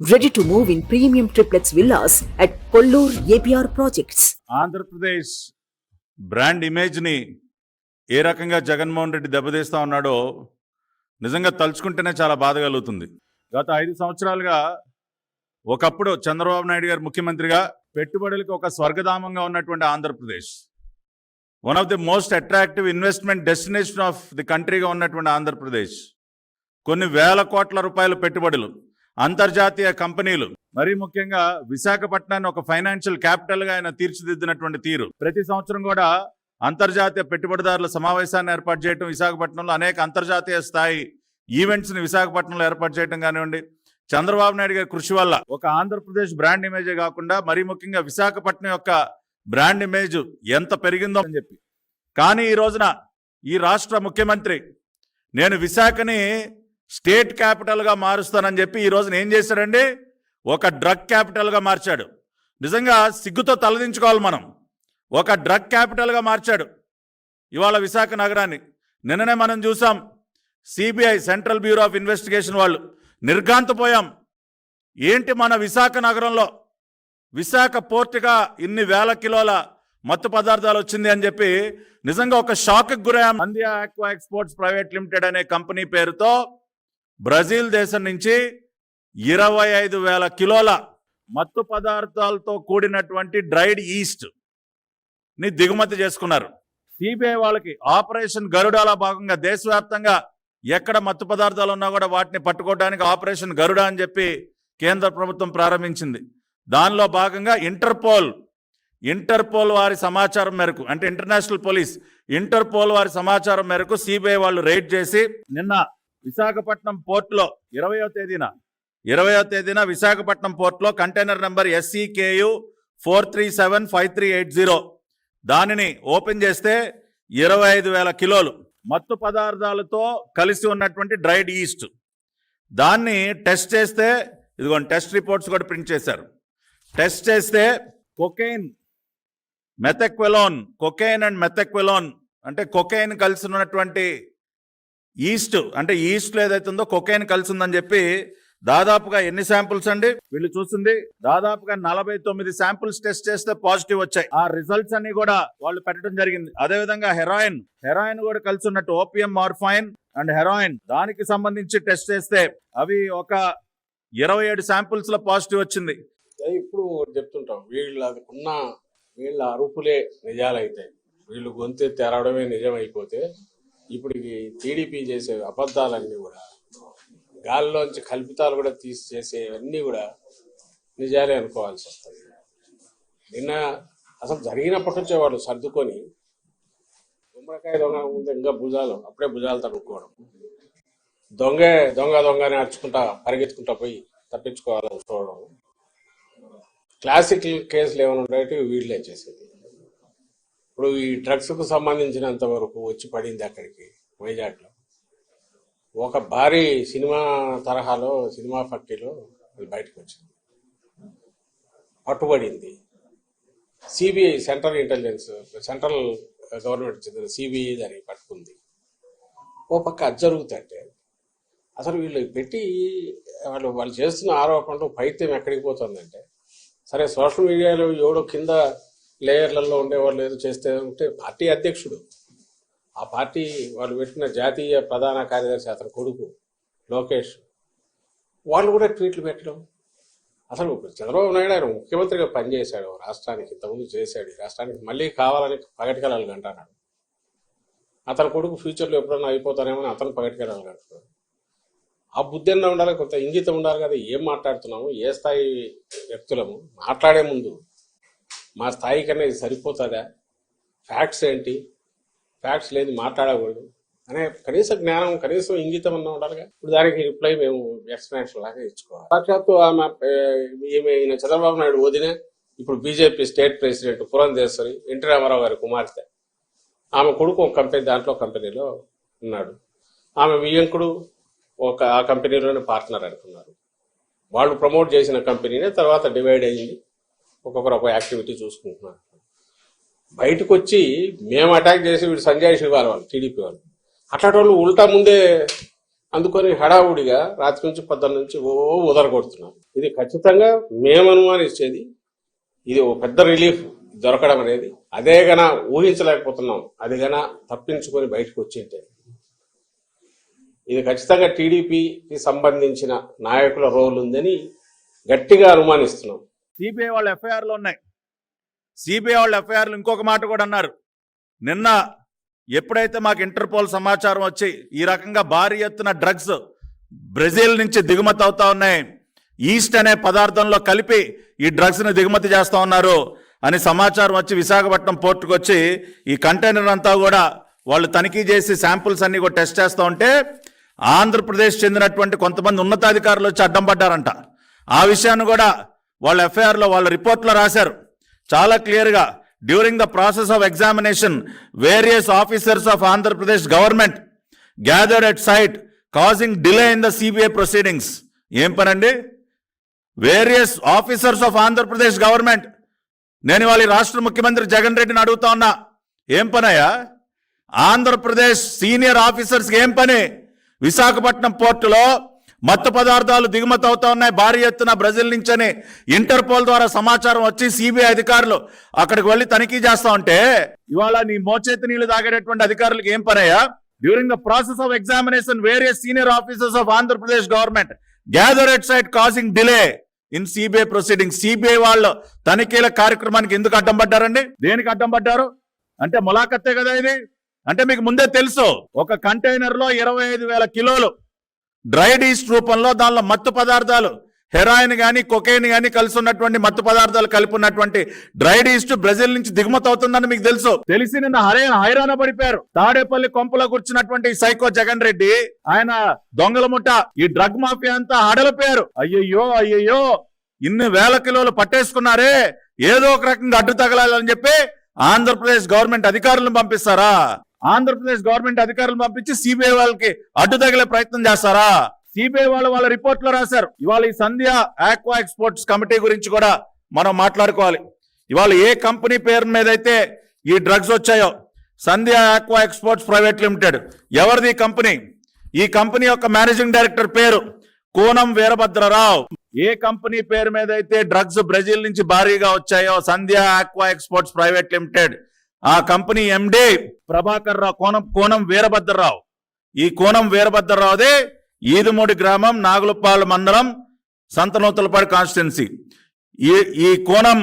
Ready to move in premium triplex villas at Kollur APR Projects. Andhra Pradesh brand ఇమేజ్ని ఏ రకంగా జగన్మోహన్ రెడ్డి దెబ్బతీస్తా ఉన్నాడో నిజంగా తలుచుకుంటేనే చాలా బాధ కలుగుతుంది. గత 5 సంవత్సరాలుగా ఒకప్పుడు చంద్రబాబు నాయుడు గారు ముఖ్యమంత్రిగా పెట్టుబడులకు ఒక స్వర్గధామంగా ఉన్నటువంటి Andhra Pradesh, one of the most attractive investment destination of the కంట్రీగా ఉన్నటువంటి ఆంధ్రప్రదేశ్, కొన్ని వేల కోట్ల రూపాయల పెట్టుబడులు, అంతర్జాతీయ కంపెనీలు, మరీ ముఖ్యంగా విశాఖపట్నాన్ని ఒక ఫైనాన్షియల్ క్యాపిటల్గా ఆయన తీర్చిదిద్దినటువంటి తీరు, ప్రతి సంవత్సరం కూడా అంతర్జాతీయ పెట్టుబడిదారుల సమావేశాన్ని ఏర్పాటు చేయడం, విశాఖపట్నంలో అనేక అంతర్జాతీయ స్థాయి ఈవెంట్స్ని విశాఖపట్నంలో ఏర్పాటు చేయడం కానివ్వండి, చంద్రబాబు నాయుడు గారి కృషి వల్ల ఒక ఆంధ్రప్రదేశ్ బ్రాండ్ ఇమేజే కాకుండా మరీ ముఖ్యంగా విశాఖపట్నం యొక్క బ్రాండ్ ఇమేజ్ ఎంత పెరిగిందో అని చెప్పి. కానీ ఈ రోజున ఈ రాష్ట్ర ముఖ్యమంత్రి నేను విశాఖని స్టేట్ క్యాపిటల్గా మారుస్తానని చెప్పి ఈ రోజున ఏం చేశాడండి, ఒక డ్రగ్ క్యాపిటల్గా మార్చాడు. నిజంగా సిగ్గుతో తలదించుకోవాలి మనం. ఒక డ్రగ్ క్యాపిటల్గా మార్చాడు ఇవాళ విశాఖ నగరాన్ని. నిన్ననే మనం చూసాం, CBI central bureau of investigation వాళ్ళు నిర్ఘాంతపోయాం. ఏంటి మన విశాఖ నగరంలో విశాఖ పోర్టుగా ఇన్ని వేల కిలోల మత్తు పదార్థాలు వచ్చింది అని చెప్పి నిజంగా ఒక షాక్కి గురయ్యాం. అందియా ఆక్వా ఎక్స్పోర్ట్స్ ప్రైవేట్ లిమిటెడ్ అనే కంపెనీ పేరుతో బ్రెజిల్ దేశం నుంచి 25,000 కిలోల మత్తు పదార్థాలతో కూడినటువంటి డ్రైడ్ ఈస్ట్ ని దిగుమతి చేసుకున్నారు. సిబిఐ వాళ్ళకి ఆపరేషన్ గరుడాల భాగంగా దేశవ్యాప్తంగా ఎక్కడ మత్తు పదార్థాలు ఉన్నా కూడా వాటిని పట్టుకోవడానికి ఆపరేషన్ గరుడ అని చెప్పి కేంద్ర ప్రభుత్వం ప్రారంభించింది. దానిలో భాగంగా ఇంటర్పోల్ వారి సమాచారం మేరకు, అంటే ఇంటర్నేషనల్ పోలీస్ ఇంటర్పోల్ వారి సమాచారం మేరకు సిబిఐ వాళ్ళు రైడ్ చేసి నిన్న విశాఖపట్నం పోర్టులో 20వ తేదీన విశాఖపట్నం పోర్టులో కంటైనర్ నెంబర్ SCKU 4375380 దానిని ఓపెన్ చేస్తే 25,000 కిలోలు మత్తు పదార్థాలతో కలిసి ఉన్నటువంటి డ్రైడ్ ఈస్ట్, దాన్ని టెస్ట్ చేస్తే ఇదిగోండి టెస్ట్ రిపోర్ట్స్ కూడా ప్రింట్ చేశారు. టెస్ట్ చేస్తే కొకైన్ అండ్ మెథక్వెలోన్ అంటే కొకైన్ కలిసి ఉన్నటువంటి ఈస్ట్, అంటే ఈస్ట్లో ఏదైతే ఉందో కొకైన్ కలిసి ఉందని చెప్పి దాదాపుగా ఎన్ని శాంపుల్స్ అండి వీళ్ళు చూసింది, దాదాపుగా 49 శాంపుల్స్ టెస్ట్ చేస్తే పాజిటివ్ వచ్చాయి. ఆ రిజల్ట్స్ అన్ని కూడా వాళ్ళు పెట్టడం జరిగింది. అదేవిధంగా హెరాయిన్ కూడా కలిసి ఉన్నట్టు ఓపియం, మార్ఫైన్ అండ్ హెరాయిన్, దానికి సంబంధించి టెస్ట్ చేస్తే అవి ఒక 27 శాంపుల్స్ లో పాజిటివ్ వచ్చింది. ఇప్పుడు చెప్తుంటాం, వీళ్ళ అరుపులే నిజాలైతే, వీళ్ళు గొంతు తెరవడమే నిజం అయిపోతే, ఇప్పుడు టీడీపీ చేసే అబద్ధాలన్నీ కూడా, గాల్లోంచి కల్పితాలు కూడా తీసి చేసేవన్నీ కూడా నిజాలే అనుకోవాల్సి వస్తుంది. నిన్న అసలు జరిగినప్పటి నుంచే వాళ్ళు సర్దుకొని గుమ్మడికాయ దొంగ ముందు ఇంకా అప్పుడే భుజాలు తడుక్కోవడం, దొంగ అని అరుచుకుంటా పరిగెత్తుకుంటా పోయి తప్పించుకోవాలని చూడడం, క్లాసిక్ కేసులు ఏమైనా ఉండేవి వీళ్ళే చేసేది. ఇప్పుడు ఈ డ్రగ్స్కు సంబంధించినంత వరకు వచ్చి పడింది అక్కడికి వైజాగ్లో ఒక భారీ సినిమా తరహాలో, సినిమా ఫ్యాక్టరీలో అది బయటకు వచ్చింది, పట్టుబడింది. సిబిఐ సెంట్రల్ గవర్నమెంట్ చెందిన సిబిఐ దాన్ని పట్టుకుంది. ఓ పక్క అది జరుగుతుంటే అసలు వీళ్ళు పెట్టి వాళ్ళు చేస్తున్న ఆరోపణలు పైత్యం ఎక్కడికి పోతుందంటే, సరే సోషల్ మీడియాలో ఎవడో కింద లేయర్లలో ఉండేవాళ్ళు ఏదో చేస్తే ఉంటే పార్టీ అధ్యక్షుడు, ఆ పార్టీ వాళ్ళు పెట్టిన జాతీయ ప్రధాన కార్యదర్శి అతని కొడుకు లోకేష్, వాళ్ళు కూడా ట్వీట్లు పెట్టడం. అసలు చంద్రబాబు నాయుడు ఆయన ముఖ్యమంత్రిగా పనిచేశాడు రాష్ట్రానికి, ఇంతకుముందు చేశాడు, ఈ రాష్ట్రానికి మళ్ళీ కావాలని పగటికెళ్ళాలి అంటున్నాడు. అతని కొడుకు ఫ్యూచర్లో ఎప్పుడన్నా అయిపోతానేమో అని అతను పగటికెళ్ళాలి అంటున్నాడు. ఆ బుద్ధి అన్న ఉండాలి, కొంత ఇంగితం ఉండాలి కదా. ఏం మాట్లాడుతున్నాము, ఏ స్థాయి వ్యక్తులము, మాట్లాడే ముందు మా స్థాయి కన్నా ఇది సరిపోతుందా, ఫ్యాక్ట్స్ ఏంటి, ఫ్యాక్ట్స్ లేదు మాట్లాడకూడదు అనే కనీస జ్ఞానం, కనీసం ఇంగితం అన్న ఉండాలిగా. ఇప్పుడు దానికి రిప్లై మేము ఎక్స్ప్లెనేషన్ లాగా ఇచ్చుకోవాలి. సాక్షాత్తు ఈయన చంద్రబాబు నాయుడు వదిన, ఇప్పుడు BJP state president Purandeswari, NT Rama Rao కుమార్తె, ఆమె కొడుకు ఒక కంపెనీలో ఉన్నాడు. ఆమె వియ్యంకుడు ఆ కంపెనీలోనే పార్ట్నర్ అనుకున్నారు. వాళ్ళు ప్రమోట్ చేసిన కంపెనీనే తర్వాత డివైడ్ అయ్యింది, ఒక్కొక్కరు ఒక యాక్టివిటీ చూసుకుంటున్నారు. బయటకు వచ్చి మేము అటాక్ చేసి వీడు సంజయ్ శివాల్ వాళ్ళు టీడీపీ వాళ్ళు అట్లాంటి వాళ్ళు ఉల్టా ముందే అందుకొని హడావుడిగా రాత్రి నుంచి 10 నుంచి ఉదరగొడుతున్నారు. ఇది ఖచ్చితంగా మేము అనుమానించేది ఇది ఒక పెద్ద రిలీఫ్ దొరకడం అనేది. అదే గన ఊహించలేకపోతున్నాం. అది గన తప్పించుకొని బయటకు వచ్చింటే ఇది ఖచ్చితంగా టీడీపీకి సంబంధించిన నాయకుల రోల్ ఉందని గట్టిగా అనుమానిస్తున్నాం. సిబిఐ వాళ్ళ ఎఫ్ఐఆర్లు ఉన్నాయి. సిబిఐ వాళ్ళ ఎఫ్ఐఆర్లు ఇంకొక మాట కూడా అన్నారు. నిన్న ఎప్పుడైతే మాకు ఇంటర్పోల్ సమాచారం వచ్చి ఈ రకంగా భారీ ఎత్తున డ్రగ్స్ బ్రెజిల్ నుంచి దిగుమతి అవుతా ఉన్నాయి, ఈస్ట్ అనే పదార్థంలో కలిపి ఈ డ్రగ్స్ని దిగుమతి చేస్తూ ఉన్నారు అని సమాచారం వచ్చి విశాఖపట్నం పోర్టుకు వచ్చి ఈ కంటైనర్ అంతా కూడా వాళ్ళు తనిఖీ చేసి శాంపుల్స్ అన్ని కూడా టెస్ట్ చేస్తూ ఉంటే ఆంధ్రప్రదేశ్ చెందినటువంటి కొంతమంది ఉన్నతాధికారులు వచ్చి అడ్డం పడ్డారంట. ఆ విషయాన్ని కూడా వాళ్ళ ఎఫ్ఐఆర్లో వాళ్ళ రిపోర్ట్లో రాశారు చాలా క్లియర్గా. During the process of examination various officers of Andhra Pradesh government gathered at site causing delay in the CBI proceedings. ఏం పనండి? Various officers of Andhra Pradesh government. నేను వాళ్ళ రాష్ట్ర ముఖ్యమంత్రి జగన్ రెడ్డిని అడుగుతా ఉన్నా, ఏం పనయ్యా? ఆంధ్రప్రదేశ్ సీనియర్ ఆఫీసర్స్కి ఏం పని? విశాఖపట్నం పోర్టులో మత్తు పదార్థాలు దిగుమతి అవుతా ఉన్నాయి భారీ ఎత్తున బ్రెజిల్ నుంచని ఇంటర్పోల్ ద్వారా సమాచారం వచ్చి సిబిఐ అధికారులు అక్కడికి వెళ్ళి తనిఖీ చేస్తా ఉంటే ఇవాళ నీ మోచేతి నీళ్లు తాగేటటువంటి అధికారులకు ఏం పనయ్యా? During the process of examination various senior officers of Andhra Pradesh government gather at site causing delay in CBI proceeding. CBI వాళ్ళు తనిఖీల కార్యక్రమానికి ఎందుకు అడ్డం పడ్డారండి? దేనికి అడ్డం పడ్డారు అంటే ములాఖత్తే కదా ఇది. అంటే మీకు ముందే తెలుసు, ఒక కంటైనర్ లో 25,000 కిలోలు డ్రైడ్ ఈస్ట్ రూపంలో దానిలో మత్తు పదార్థాలు హెరాయిన్ కానీ కొకైన్ కానీ కలిసి ఉన్నటువంటి మత్తు పదార్థాలు కలిపి ఉన్నటువంటి డ్రైడ్ ఈస్ట్ బ్రెజిల్ నుంచి దిగుమతి అవుతుందని మీకు తెలుసు. తెలిసి నిన్న హైరాణ పడిపోయారు. తాడేపల్లి కొంపలో కూర్చున్నటువంటి సైకో జగన్ రెడ్డి, ఆయన దొంగల ముఠ, ఈ డ్రగ్ మాఫియా అంతా హడలిపోయారు. అయ్యయ్యో ఇన్ని వేల కిలోలు పట్టేసుకున్నారే, ఏదో ఒక రకంగా అడ్డు తగలాలని చెప్పి ఆంధ్రప్రదేశ్ గవర్నమెంట్ అధికారులను పంపిస్తారా? ఆంధ్రప్రదేశ్ గవర్నమెంట్ అధికారులను పంపించి సిబిఐ వాళ్ళకి అడ్డు తగిలే ప్రయత్నం చేస్తారా? సిబిఐ వాళ్ళ రిపోర్ట్ లో రాశారు. ఇవాళ ఈ సంధ్య ఆక్వా ఎక్స్పోర్ట్స్ కమిటీ గురించి కూడా మనం మాట్లాడుకోవాలి. ఇవాళ ఏ కంపెనీ పేరు మీద అయితే ఈ డ్రగ్స్ వచ్చాయో, సంధ్య ఆక్వా ఎక్స్పోర్ట్స్ ప్రైవేట్ లిమిటెడ్, ఎవరిది కంపెనీ? ఈ కంపెనీ యొక్క మేనేజింగ్ డైరెక్టర్ పేరు కోనం వీరభద్రరావు. ఏ కంపెనీ పేరు మీద అయితే డ్రగ్స్ బ్రెజిల్ నుంచి భారీగా వచ్చాయో, సంధ్య ఆక్వా ఎక్స్పోర్ట్స్ ప్రైవేట్ లిమిటెడ్, ఆ కంపెనీ ఎండి ప్రభాకర్ రావు, కోనం వీరభద్రరావు. ఈ కోనం వీరభద్రరావుదే ఈదుమూడి గ్రామం, నాగులపాలెం మండలం, సంతనూతలపాడు కాన్స్టిట్యున్సీ. ఈ కోనం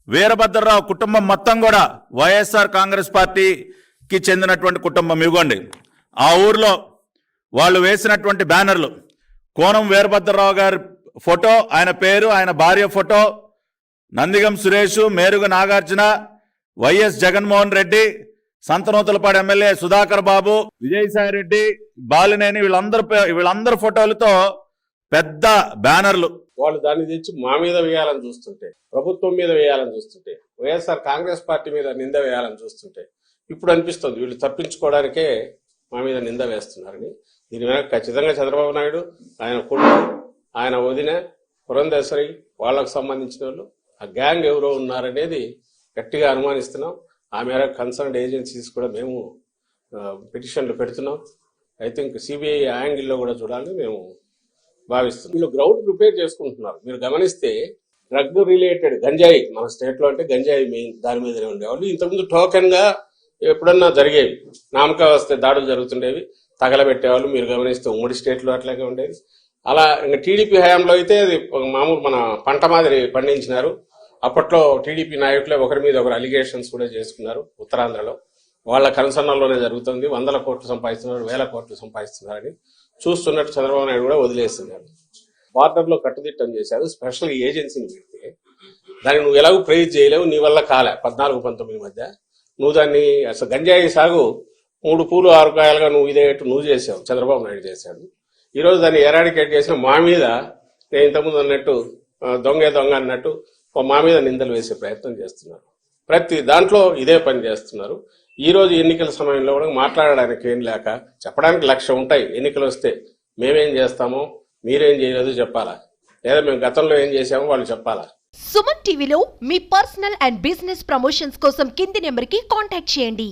వీరభద్రరావు కుటుంబం మొత్తం కూడా వైఎస్ఆర్ కాంగ్రెస్ పార్టీకి చెందినటువంటి కుటుంబం. ఇవ్వండి ఆ ఊర్లో వాళ్ళు వేసినటువంటి బ్యానర్లు, కోనం వీరభద్రరావు గారి ఫోటో, ఆయన పేరు, ఆయన భార్య photo, Nandigam Suresh, Merugu Nagarjuna, YS Jaganmohan Reddy, Santhanuthalapadu MLA Sudhakar Babu, Vijayasai Reddy, Balineni, వీళ్ళందరి ఫోటోలతో పెద్ద బ్యానర్లు. వాళ్ళు దాన్ని తెచ్చి మా మీద వేయాలని చూస్తుంటే, ప్రభుత్వం మీద వేయాలని చూస్తుంటే, వైఎస్ఆర్ కాంగ్రెస్ పార్టీ మీద నింద వేయాలని చూస్తుంటే ఇప్పుడు అనిపిస్తుంది వీళ్ళు తప్పించుకోవడానికే మా మీద నింద వేస్తున్నారని. దీని మీద ఖచ్చితంగా చంద్రబాబు నాయుడు, ఆయన కొడుకు, ఆయన వదిన పురంధేశ్వరి, వాళ్ళకు సంబంధించిన వాళ్ళు, ఆ గ్యాంగ్ ఎవరో ఉన్నారనేది గట్టిగా అనుమానిస్తున్నాం. ఆ మేర కన్సర్న్డ్ ఏజెన్సీస్ కూడా మేము పిటిషన్లు పెడుతున్నాం. ఐ థింక్ సిబిఐ యాంగిల్లో కూడా చూడాలని మేము భావిస్తున్నాం. వీళ్ళు గ్రౌండ్ ప్రిపేర్ చేసుకుంటున్నారు. మీరు గమనిస్తే డ్రగ్ రిలేటెడ్ గంజాయి, మన స్టేట్లో అంటే గంజాయి మెయిన్, దాని మీదనే ఉండేవాళ్ళు. ఇంతకుముందు టోకెన్ గా ఎప్పుడన్నా జరిగేవి, నామకా వస్తే దాడులు జరుగుతుండేవి, తగలబెట్టేవాళ్ళు. మీరు గమనిస్తే ఉమ్మడి స్టేట్లో అట్లాగే ఉండేది. అలా ఇంకా టీడీపీ హయాంలో అయితే అది మామూలు మన పంట మాదిరి పండించినారు. అప్పట్లో టీడీపీ నాయకులే ఒకరి మీద ఒకరు అలిగేషన్స్ కూడా చేసుకున్నారు. ఉత్తరాంధ్రలో వాళ్ళ కన్సర్న్లోనే జరుగుతుంది. 100 కోట్లు సంపాదిస్తున్నారు, 1000 కోట్లు సంపాదిస్తున్నారని చూస్తున్నట్టు చంద్రబాబు నాయుడు కూడా వదిలేస్తున్నారు. బార్డర్లో కట్టుదిట్టం చేశారు. స్పెషల్ ఏజెన్సీని పెడితే దాన్ని నువ్వు ఎలాగో ప్రైజ్ చేయలేవు, నీ వల్ల కాలే. 14-19 మధ్య నువ్వు దాన్ని అసలు గంజాయి సాగు 3 పూలు 6 కాయలుగా నువ్వు ఇదేట్టు నువ్వు చేసావు, చంద్రబాబు నాయుడు చేశాడు. ఈరోజు దాన్ని ఎరాడికేట్ చేసిన మా మీద, నేను ఇంతకుముందు అన్నట్టు దొంగ అన్నట్టు మా మీద నిందలు వేసే ప్రయత్నం చేస్తున్నారు. ప్రతి దాంట్లో ఇదే పని చేస్తున్నారు. ఈ రోజు ఎన్నికల సమయంలో కూడా మాట్లాడడానికి ఏం లేక చెప్పడానికి 1,00,000 ఉంటాయి. ఎన్నికలు వస్తే మేమేం చేస్తామో మీరేం చేయలేదు చెప్పాలా, లేదా మేము గతంలో ఏం చేసామో వాళ్ళు చెప్పాలా. సుమన్ టీవీలో మీ పర్సనల్ అండ్ బిజినెస్ ప్రమోషన్స్ కోసం కింది నెంబర్కి కాంటాక్ట్ చేయండి.